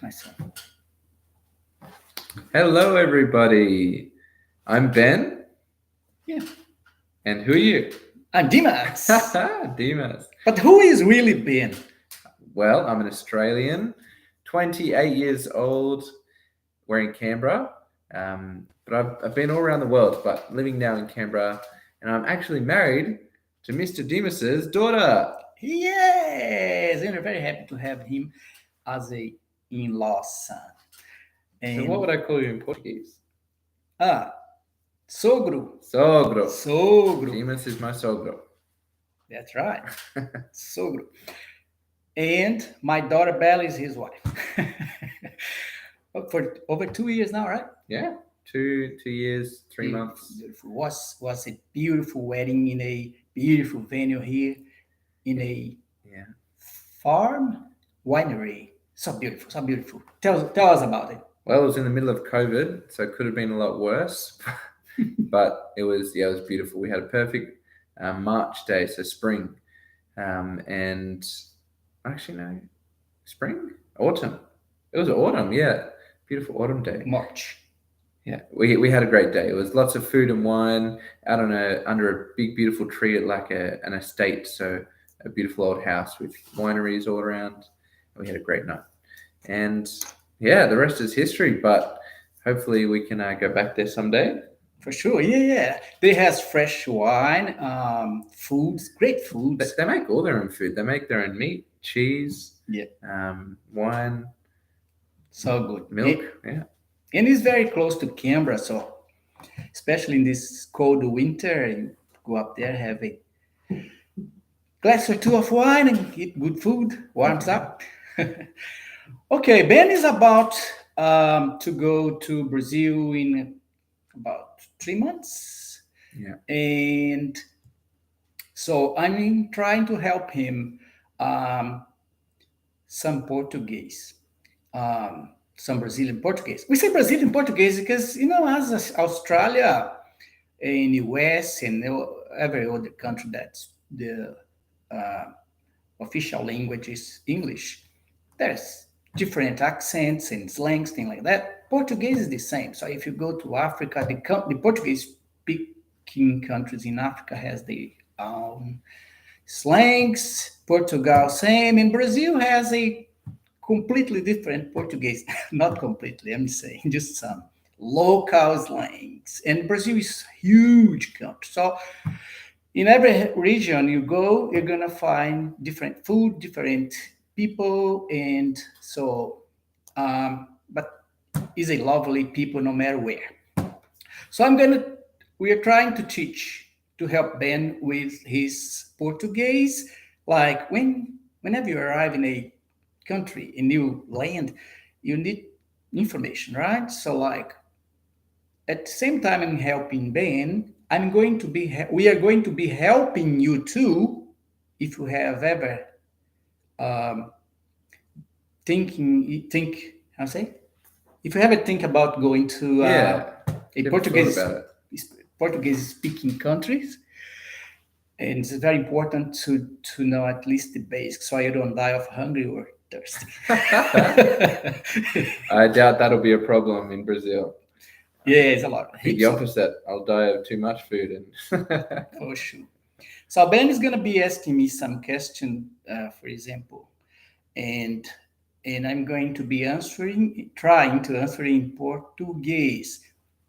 myself. Hello, everybody. I'm Ben. Yeah. And who are you? I'm Dimas. Dimas. But who is really Ben? Well, I'm an Australian, 28 years old. We're in Canberra. But I've been all around the world, but living now in Canberra. And I'm actually married to Mr. Dimas's daughter. Yes, and we're very happy to have him as a in-law son. So what would I call you in Portuguese? Sogro. Sogro. Sogro. Dimas is my sogro. That's right. Sogro. And my daughter Bella is his wife. For over 2 years now, right? Yeah. 2 years, 3 Beautiful, months. Beautiful. Was a beautiful wedding in a beautiful venue here in a farm winery. So beautiful, so beautiful. Tell us about it. Well, it was in the middle of COVID, so it could have been a lot worse. But it was beautiful. We had a perfect March day, so spring, and actually no, spring, autumn. It was autumn, yeah, beautiful autumn day. March. Yeah, we had a great day. It was lots of food and wine out under a big beautiful tree at like an estate, so a beautiful old house with wineries all around. We had a great night, and yeah, the rest is history. But hopefully we can go back there someday. For sure, yeah. They has fresh wine, foods, great foods. They make all their own food. They make their own meat, cheese, wine. So good. Milk, yeah. And it's very close to Canberra, so especially in this cold winter, you go up there, have a glass or two of wine and eat good food, warms up. Okay, Ben is about to go to Brazil in about 3 months. Yeah. And so I'm trying to help him some Portuguese, some Brazilian Portuguese. We say Brazilian Portuguese because, as Australia and US and every other country that's the official language is English, there's different accents and slangs, things like that. Portuguese is the same. So if you go to Africa, the Portuguese speaking countries in Africa has their own slangs. Portugal same, and Brazil has a completely different Portuguese. Not completely, I'm saying just some local slangs. And Brazil is huge country, so in every region you go, you're gonna find different food, different people, and so but is a lovely people no matter where. So we are trying to teach to help Ben with his Portuguese. Like whenever you arrive in a country, a new land, you need information, right? So like at the same time I'm helping Ben, we are going to be helping you too if you have ever um, how say, if you ever think about going to a Portuguese speaking countries, and it's very important to know at least the basics so you don't die of hungry or thirsty. I doubt that'll be a problem in Brazil. Yeah, it's a lot. The opposite. I'll die of too much food. For sure. So Ben is going to be asking me some question, for example, and I'm going to be trying to answer in Portuguese.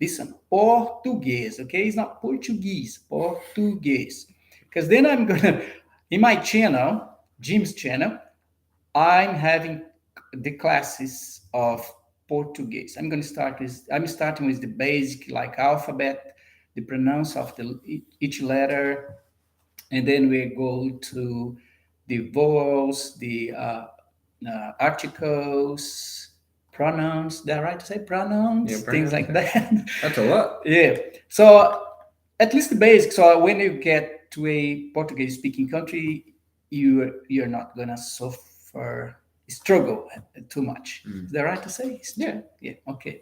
Listen, Portuguese, okay? It's not Portuguese, Portuguese. Because then I'm gonna, in my channel, Jim's channel, I'm having the classes of Portuguese. I'm starting with the basic, like alphabet, the pronounce of each letter, and then we go to the vowels, the articles, pronouns. Is that right to say pronouns? Yeah, things like that. That's a lot. Yeah. So at least the basic. So when you get to a Portuguese speaking country, you're not gonna struggle too much. Is that right to say? Yeah. Yeah. Okay.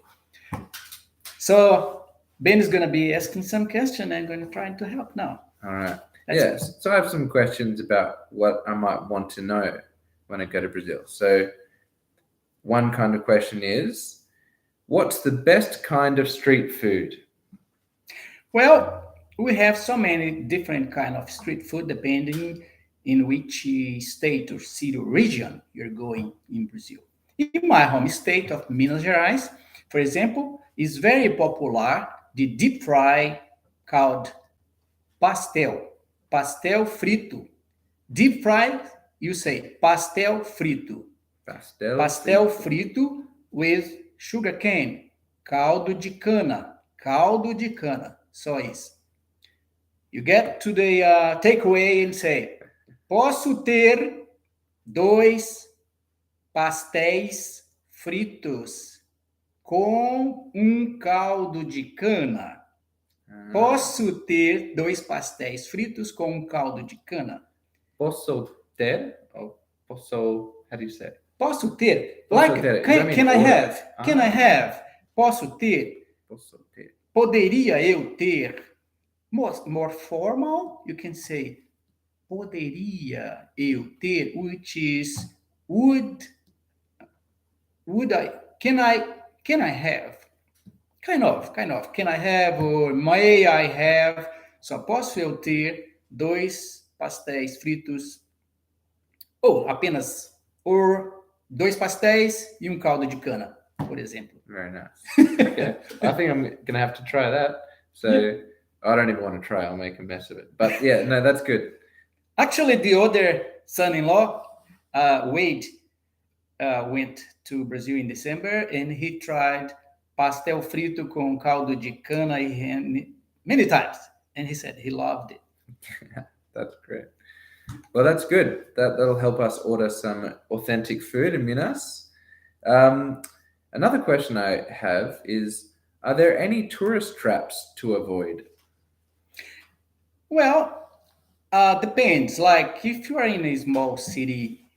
So Ben is gonna be asking some question. I'm going to try to help now. All right. Yes. So I have some questions about what I might want to know when I go to Brazil. So one kind of question is, what's the best kind of street food? Well, we have so many different kind of street food depending in which state or city or region you're going in Brazil. In my home state of Minas Gerais, for example, is very popular the deep fry called pastel frito. Deep fry, you say pastel frito. Pastel Pastel frito. frito with sugar cane, caldo de cana. Só isso. You get to the takeaway and say, posso ter dois pastéis fritos com caldo de cana. Posso ter dois pastéis fritos com caldo de cana. Posso ter? Or posso, how do you say it? Posso ter. Posso Like, ter. Does that mean can I order? have? Can I have? Posso ter. Posso ter. Poderia eu ter. More formal, you can say poderia eu ter, which is would I can I have? Kind of. Can I have or may I have? Só posso eu ter dois pastéis fritos ou apenas or dois pastéis e caldo de cana, por exemplo. Very nice. Okay. I think I'm going to have to try that. So I don't even want to try. I'll make a mess of it. But yeah, no, that's good. Actually, the other son-in-law, Wade, went to Brazil in December and he tried pastel frito com caldo de cana many times. And he said he loved it. That's great. Well, that's good. That'll help us order some authentic food in Minas. Another question I have is, are there any tourist traps to avoid? Well, depends. Like if you are in a small city,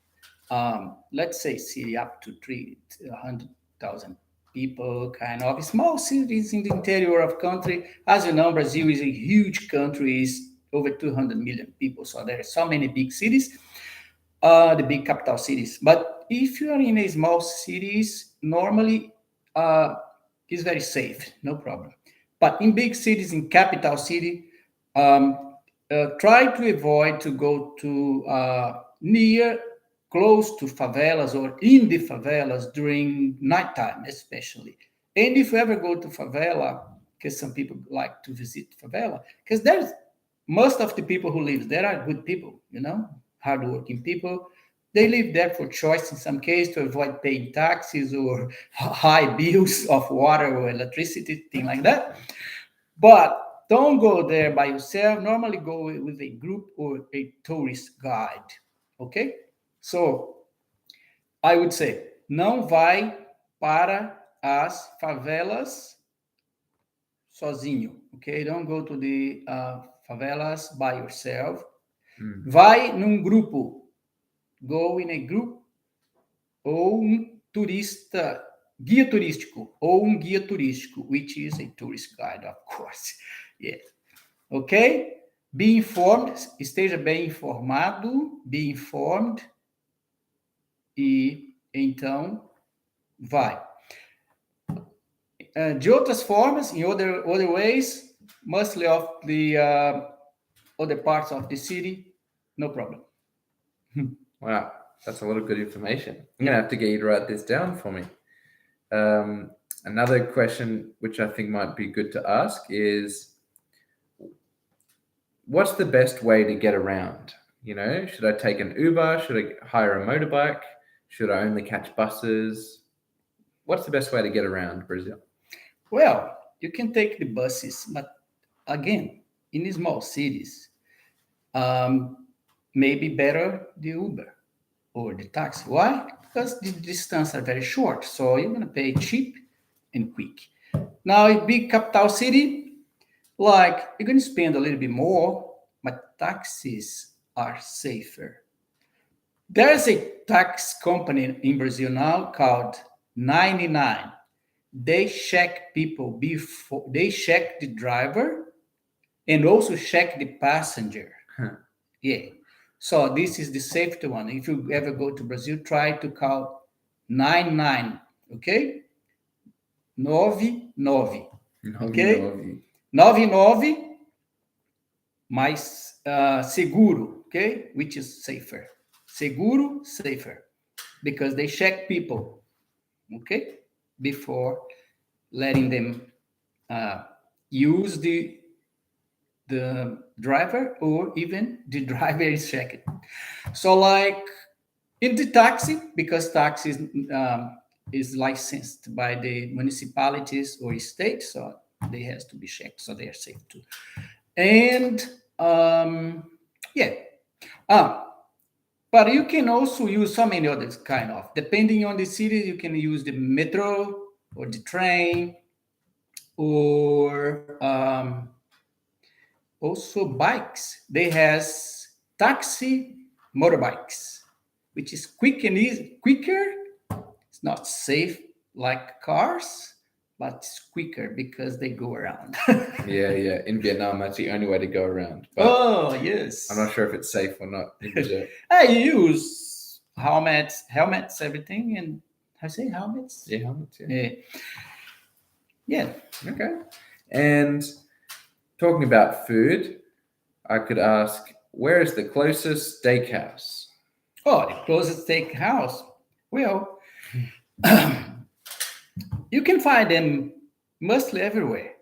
let's say city up to 300,000 people, kind of small cities in the interior of country. As you know, Brazil is a huge country, is over 200 million people. So there are so many big cities, the big capital cities. But if you are in a small cities, normally it's very safe, no problem. But in big cities, in capital city, try to avoid to go to near close to favelas or in the favelas during nighttime, especially. And if you ever go to favela, because some people like to visit favela, because there's most of the people who live there are good people, hardworking people. They live there for choice in some case to avoid paying taxes or high bills of water or electricity, thing like that. But don't go there by yourself. Normally go with a group or a tourist guide, okay? So, I would say, não vai para as favelas sozinho, okay? Don't go to the favelas by yourself. Vai num grupo. Go in a group ou turista, guia turístico, ou guia turístico, which is a tourist guide, of course. Yeah. Ok? Be informed, esteja bem informado, be informed, e então vai. De outras formas, in other ways, mostly of the other parts of the city, no problem. Wow, that's a lot of good information. I'm going to have to get you to write this down for me. Another question, which I think might be good to ask, is what's the best way to get around? Should I take an Uber? Should I hire a motorbike? Should I only catch buses? What's the best way to get around Brazil? Well, you can take the buses, but again, in small cities, maybe better the Uber or the taxi. Why? Because the distances are very short, so you're going to pay cheap and quick. Now, in big capital city, like you're going to spend a little bit more, but taxis are safer. There's a tax company in Brazil now called 99. They check people before they check the driver and also check the passenger. Yeah. So this is the safety one. If you ever go to Brazil, try to call 99, okay? 99, Novi, okay? novi. 99 mais seguro, okay? Which is safer. Seguro, safer. Because they check people, okay? Before letting them use the driver, or even the driver is checked. So like in the taxi, because taxi is licensed by the municipalities or state, so they has to be checked, so they are safe too. And yeah, but you can also use so many others kind of. Depending on the city, you can use the metro or the train, or also bikes. They has taxi motorbikes, which is quick and easy, quicker. It's not safe like cars, but it's quicker because they go around. Yeah. In Vietnam, that's the only way to go around. But Oh yes. I'm not sure if it's safe or not in Brazil. I use helmets, everything, and how say helmets? Yeah, helmets, yeah. Yeah. Yeah. Okay. And talking about food, I could ask, where is the closest steakhouse? Oh, the closest steakhouse. Well, you can find them mostly everywhere.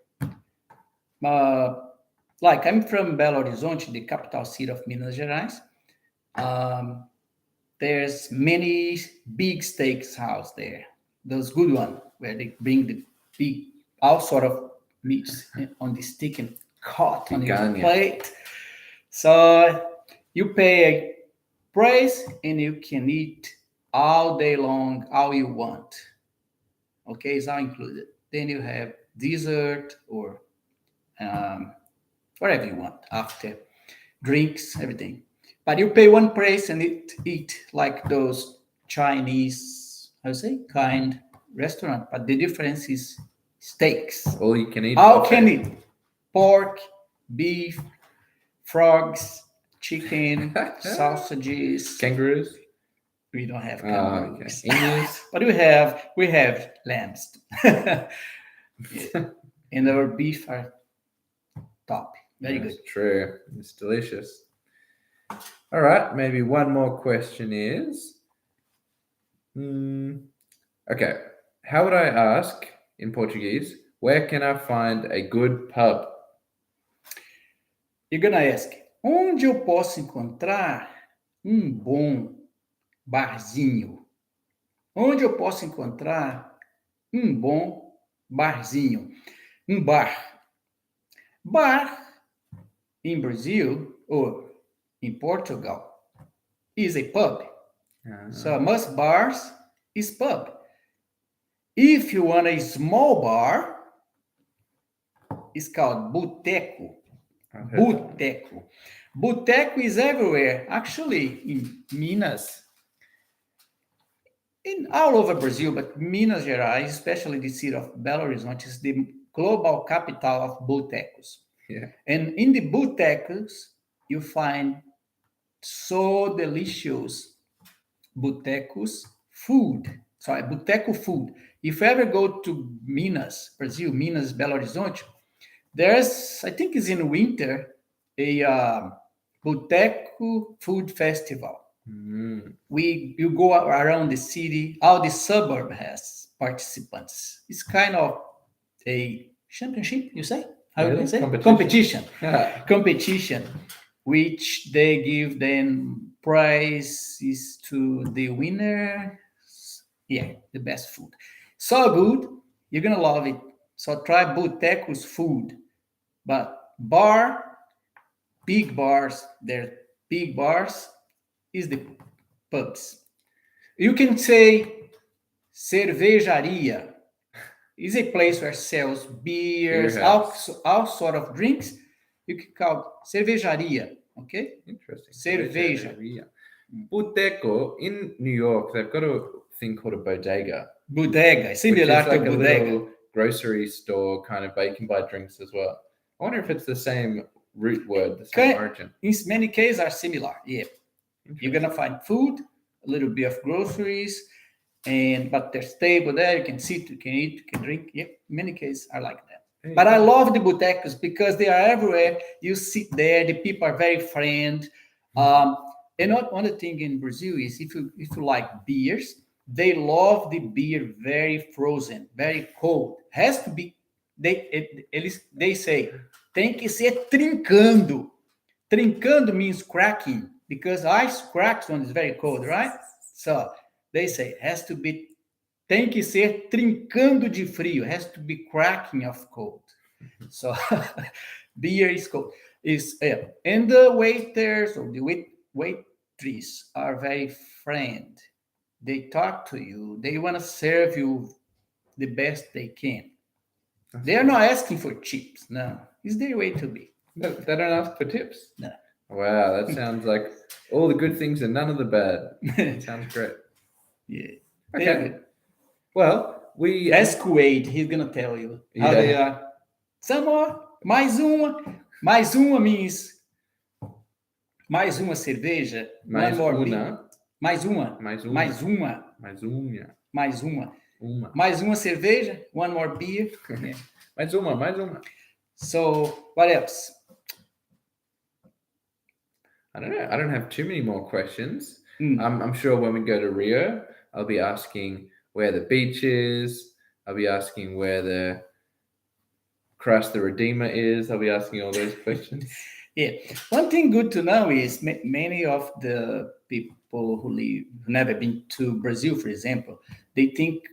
Uh, like I'm from Belo Horizonte, the capital city of Minas Gerais. Um, there's many big steaks house there. Those good one where they bring the big all sort of meats on the stick and cut on the Picanha. plate. So you pay a price and you can eat all day long, all you want. Okay, it's all included. Then you have dessert or whatever you want after, drinks, everything. But you pay one price and eat like those Chinese, how you say, kind restaurant. But the difference is steaks. All you can eat. All buffet. can eat pork, beef, frogs, chicken, sausages. Kangaroos. We don't have Oh, kangaroos. okay. Emus. But we have lambs. Yeah. And our beef are top. Very That's good. true. It's delicious. All right. Maybe one more question is, okay. How would I ask in Portuguese? Where can I find a good pub? You're gonna ask, onde eu posso encontrar bom barzinho? Onde eu posso encontrar bom barzinho? Bar. Bar in Brazil or in Portugal is a pub. So most bars is pub. If you want a small bar, it's called boteco. Boteco. Boteco is everywhere. Actually, in Minas, in all over Brazil, but Minas Gerais, especially the city of Belo Horizonte, is the global capital of botecos. Yeah. And in the botecos, you find so delicious botecos food. Sorry, boteco food. If you ever go to Minas, Brazil, Minas, Belo Horizonte, there's, I think it's in winter, a boteco food festival. You go around the city, all the suburb has participants. It's kind of a championship, you say? How you can say? Competition. Yeah. Competition, which they give then prizes to the winner. Yeah, the best food. So good, you're gonna love it. So try Boteco's food. But big bars, they're big bars, is the pubs. You can say cervejaria. Is a place where sells beers, all sort of drinks. You can call cervejaria. Okay? Interesting. Cerveja. Boteco in New York, they've got a thing called a bodega. Bodega, similar like to a bodega. little grocery store kind of, but you can buy drinks as well. I wonder if it's the same root word, the same origin. In many cases are similar. Yeah. You're gonna find food, a little bit of groceries, But there's table there, you can sit, you can eat, you can drink. Yeah, in many cases are like that. Hey, But I love the botecos because they are everywhere. You sit there, the people are very friendly. And not one thing in Brazil is if you like beers, they love the beer very frozen, very cold. Has to be they say tem que ser trincando. Trincando means cracking because ice cracks when it's very cold, right? So they say has to be tem que ser trincando de frio, has to be cracking of cold. So beer is cold. And the waiters or the waitress are very friend. They talk to you. They want to serve you the best they can. They are not asking for tips. No, it's their way to be. No, they don't ask for tips. No. Wow, that sounds like all the good things and none of the bad. Sounds great. Yeah. Okay. Well, we ask Kuwait. He's gonna tell you how they are. Some more. Mais uma means mais uma cerveja. Mais one more uma. beer. Mais uma. Mais uma. Mais uma. Mais uma. Mais uma. Uma. Mais uma cerveja. One more beer. Yeah. Mais uma. Mais uma. So what else? I don't know. I don't have too many more questions. I'm sure when we go to Rio, I'll be asking where the beach is. I'll be asking where the Christ the Redeemer is. I'll be asking all those questions. Yeah. One thing good to know is many of the people who never been to Brazil, for example, they think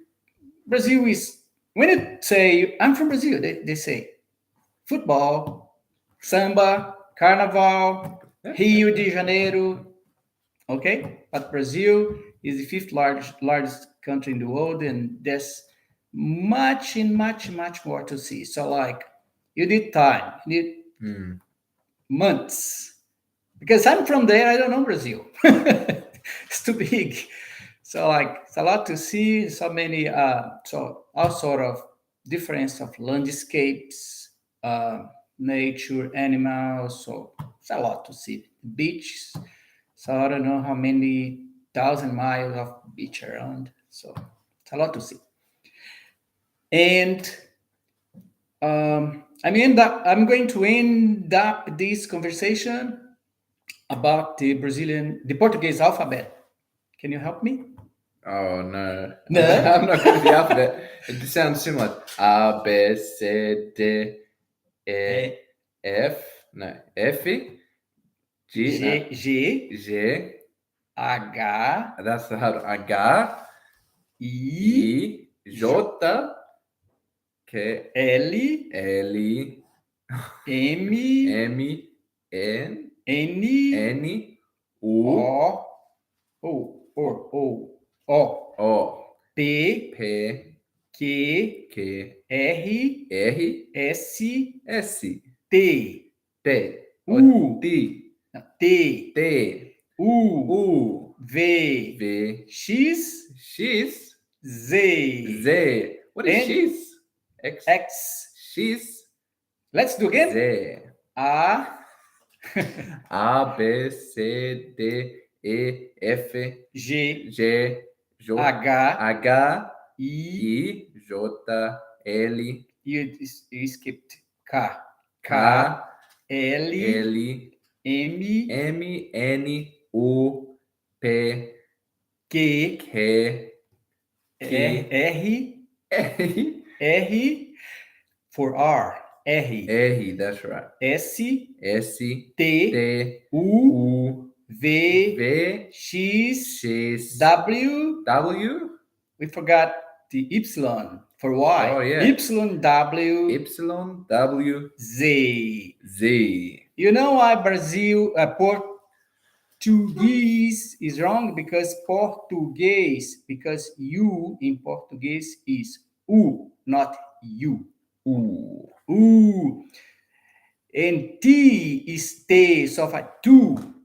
Brazil is, when you say, I'm from Brazil, they say football, samba, carnaval, Rio de Janeiro, okay? But Brazil is the fifth largest country in the world, and there's much more to see. So, like, you need time, you need months. Because I'm from there, I don't know Brazil. It's too big. So, like, it's a lot to see, so many, so all sort of difference of landscapes, nature, animals, so it's a lot to see. Beaches, so I don't know how many 1,000 miles of beach around, so it's a lot to see. And I'm going to end up this conversation about the Portuguese alphabet. Can you help me? Oh, no. No? I'm not good at the alphabet. It sounds similar. A, B, C, D, E, F. No. F, G, G, G. H, That's the hard. H, I, J, K, L, M, M, N, N, U, O, P, P, Q, Q, R, R, S, S, T, T, U, T, T, U, V, V, X, X, Z, Z. What is N, X? X. X, Let's do again. Z. A, B, C, D, E, F, G, G, J, H, H, I. I, J, L, You skipped K. K, L, L, M, M, N, U, P, Q, Q, R for R. R, that's right. S, S, T, T, U, U, V, V, X, X, W. W. We forgot the Y for Y. Oh, yeah. Y, W, Y, W, Z. Z. You know why Portuguese is wrong? Because U in Portuguese is U, not U. U. U. And T is T, so for tu,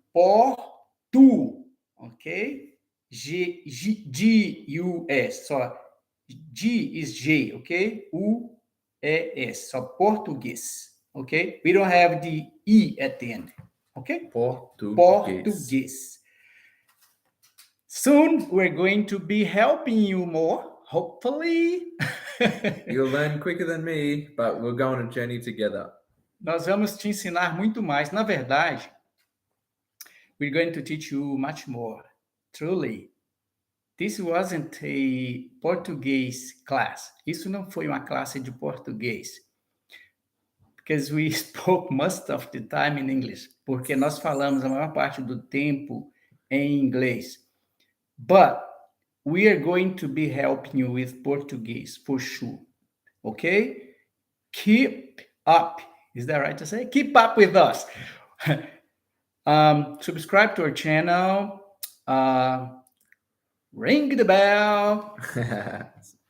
tu, okay? G, U, S, so G is J, okay? U, E, S, so Portuguese, okay? We don't have the E at the end, okay? Portuguese. Portuguese. Soon we're going to be helping you more, hopefully. You'll learn quicker than me, but we'll go on a journey together. Nós vamos te ensinar muito mais. Na verdade, we're going to teach you much more. Truly. This wasn't a Portuguese class. Isso não foi uma classe de português. Because we spoke most of the time in English. Porque nós falamos a maior parte do tempo em inglês. But we are going to be helping you with Portuguese for sure. Okay? Keep up. Is that right to say? Keep up with us. Subscribe to our channel. Ring the bell.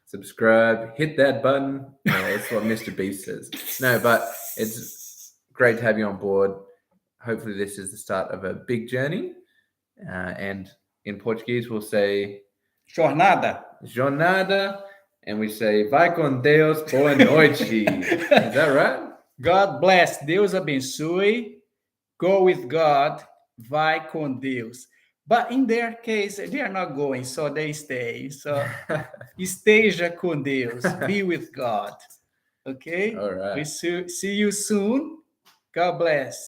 Subscribe, hit that button. No, that's what Mr. Beast says. No, but it's great to have you on board. Hopefully this is the start of a big journey. And in Portuguese, we'll say Jornada. jornada, and we say vai com Deus, boa noite. Is that right? God bless. Deus abençoe. Go with God. Vai com Deus. But in their case, they are not going, so they stay. So esteja com Deus. Be with God. Okay? All right. We see you soon. God bless.